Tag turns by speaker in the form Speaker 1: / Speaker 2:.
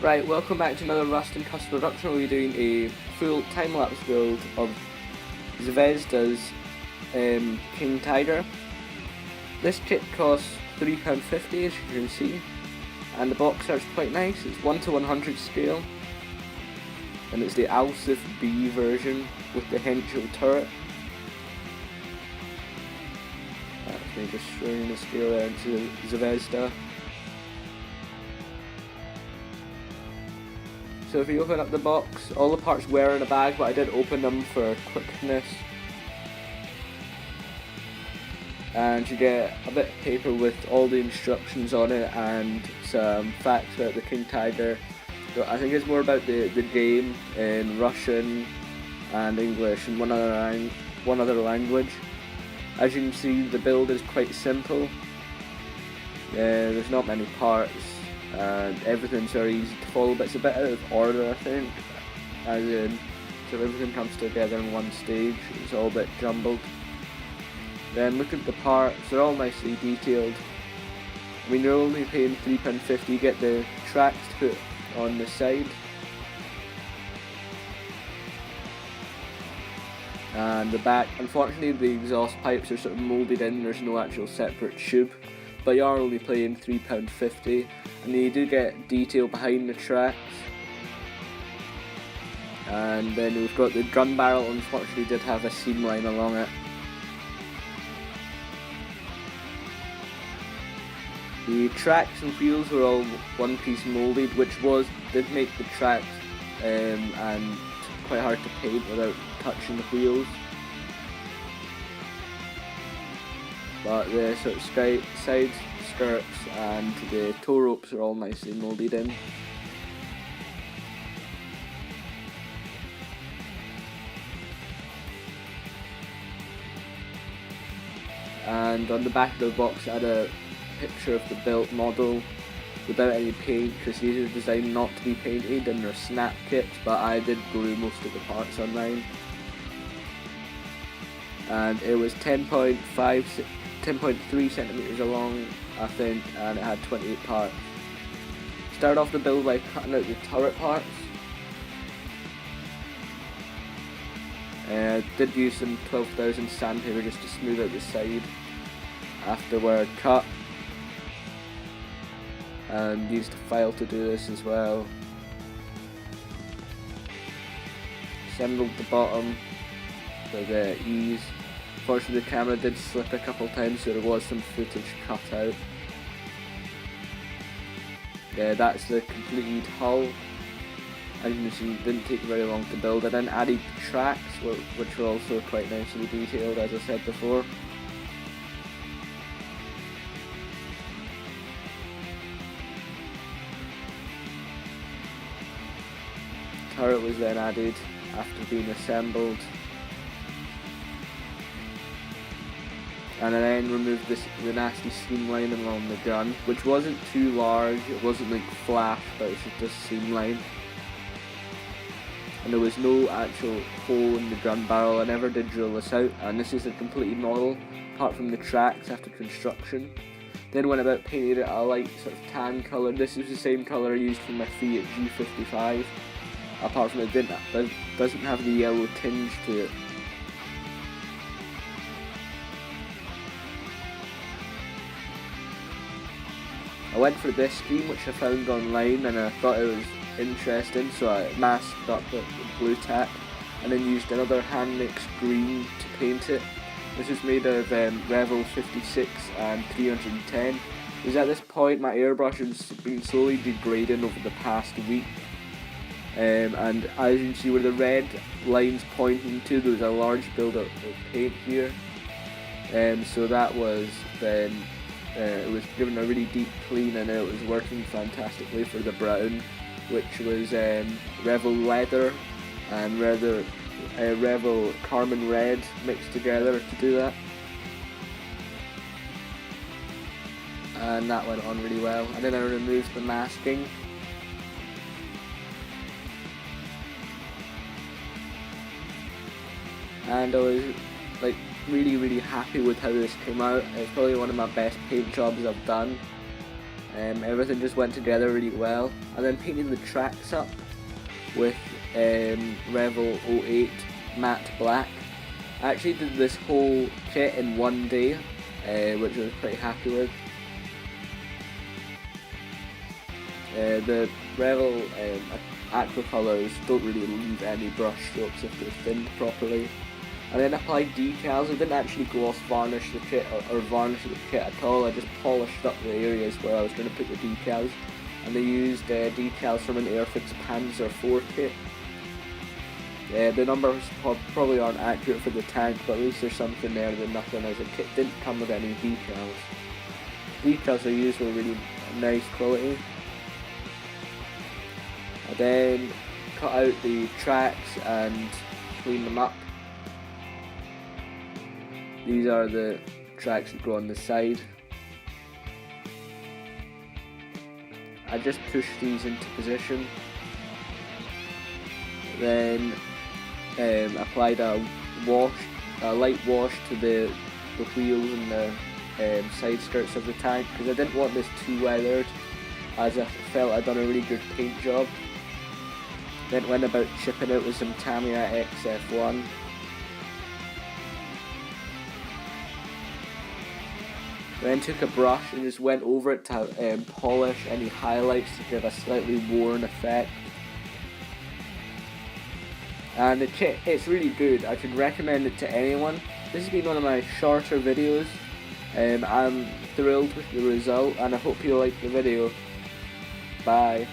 Speaker 1: Right, welcome back to another Rust and Custom Production. We'll be doing a full time-lapse build of Zvezda's King Tiger. This kit costs £3.50 as you can see, and the box art's quite nice. It's 1:100 scale, and it's the lapse B version with the Herschel turret. That's me just showing the scale there into Zvezda. So if you open up the box, all the parts were in a bag, but I did open them for quickness. And you get a bit of paper with all the instructions on it and some facts about the King Tiger. So I think it's more about the game in Russian and English and one other language. As you can see, the build is quite simple. There's not many parts, and everything's very easy to follow, but it's a bit out of order, I think, as in, so everything comes together in one stage. It's all a bit jumbled. Then look at the parts, they're all nicely detailed. I mean, you're only paying £3.50, you get the tracks to put on the side, and the back. Unfortunately, the exhaust pipes are sort of moulded in, there's no actual separate tube, but you are only paying £3.50, and you do get detail behind the tracks. And then we've got the gun barrel, unfortunately did have a seam line along it. The tracks and wheels were all one piece moulded, which did make the tracks and quite hard to paint without touching the wheels. But the sort of side skirts and the tow ropes are all nicely moulded in. And on the back of the box I had a picture of the built model without any paint, because these are designed not to be painted and they're snap kits, but I did glue most of the parts on mine. And it was 10.3 centimeters long, I think, and it had 28 parts. Started off the build by cutting out the turret parts. Did use some 12,000 sandpaper just to smooth out the side afterward cut, and used a file to do this as well. Assembled the bottom with ease. Unfortunately, the camera did slip a couple times, so there was some footage cut out. That's the completed hull. As you can see, it didn't take very long to build. I then added tracks, which were also quite nicely detailed, as I said before. Turret was then added after being assembled, and I then removed the nasty seam line along the gun, which wasn't too large. It wasn't like flash, but it's just a seam line, and there was no actual hole in the gun barrel. I never did drill this out, and this is a completely model apart from the tracks after construction. Then went about painted it a light sort of tan colour. This is the same colour I used for my Fiat G55. Apart from it doesn't have the yellow tinge to it. I went for this scheme, which I found online, and I thought it was interesting, so I masked up it with blue tack and then used another hand mixed green to paint it. This is made of Revel 56 and 310. Because at this point my airbrush has been slowly degrading over the past week. And as you can see where the red line's pointing to, there's a large build-up of paint here. So that was then, it was given a really deep clean, and it was working fantastically for the brown, which was Revel leather and Revel Carmine red mixed together to do that. And that went on really well. And then I removed the masking. And I was like really happy with how this came out. It's probably one of my best paint jobs I've done. Everything just went together really well. And then painting the tracks up with Revel 08 matte black. I actually did this whole kit in one day, which I was pretty happy with. The Revel aqua colours don't really leave any brush strokes if they're thinned properly. And then applied decals. I didn't actually gloss varnish the kit or varnish the kit at all. I just polished up the areas where I was going to put the decals. And I used decals from an Airfix Panzer IV kit. The numbers probably aren't accurate for the tank, but at least there's something there than nothing, as the kit didn't come with any decals. Decals I used were really nice quality. I then cut out the tracks and cleaned them up. These are the tracks that go on the side. I just push these into position. Then applied a light wash to the wheels and the side skirts of the tank, because I didn't want this too weathered, as I felt I'd done a really good paint job. Then went about chipping it with some Tamiya XF1. Then took a brush and just went over it to polish any highlights to give a slightly worn effect. And the kit, it's really good. I could recommend it to anyone. This has been one of my shorter videos. I'm thrilled with the result, and I hope you like the video. Bye.